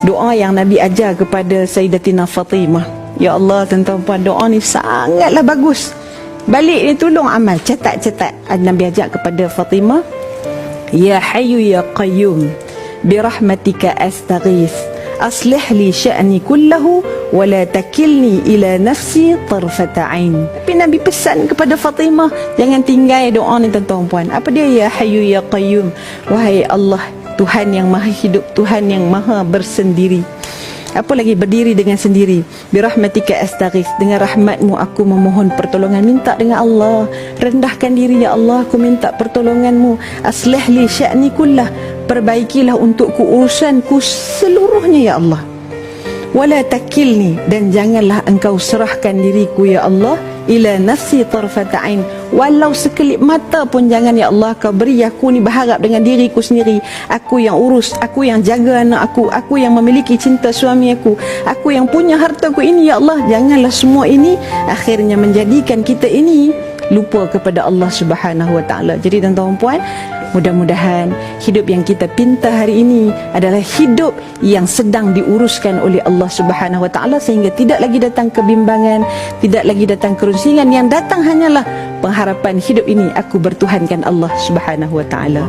Doa yang Nabi ajar kepada Sayyidatina Fatimah. Ya Allah, tuan-tuan puan, doa ni sangatlah bagus. Balik ni tolong amal, catat-catat. Nabi ajar kepada Fatimah, Ya Hayyu Ya Qayyum, birahmatika astaghith, aslih li sya'ni kullahu, wa la takilni ila nafsi tarfata ain. Tapi Nabi pesan kepada Fatimah, jangan tinggal doa ni tuan-tuan puan. Apa dia? Ya Hayyu Ya Qayyum, wahai Allah, Tuhan yang maha hidup, Tuhan yang maha bersendiri. Apa lagi? Berdiri dengan sendiri. Birahmatika astaghith, dengan rahmatmu aku memohon pertolongan. Minta dengan Allah, rendahkan diri, ya Allah, aku minta pertolonganmu. Aslih li sya'ni kullah, perbaikilah untukku urusanku seluruhnya, ya Allah. Wala takilni, dan janganlah engkau serahkan diriku, ya Allah, ila nafsi tarfata ain, walau sekelip mata pun jangan, ya Allah, kau beri aku ni berharap dengan diriku sendiri. Aku yang urus, aku yang jaga anak aku yang memiliki cinta suami aku yang punya hartaku ini, ya Allah. Janganlah semua ini akhirnya menjadikan kita ini lupa kepada Allah Subhanahu Wa Taala. Jadi tuan-tuan puan, mudah-mudahan hidup yang kita pinta hari ini adalah hidup yang sedang diuruskan oleh Allah Subhanahu Wa Taala, sehingga tidak lagi datang kebimbangan, tidak lagi datang kerusingan. Yang datang hanyalah pengharapan hidup ini aku bertuhankan Allah Subhanahu Wa Taala.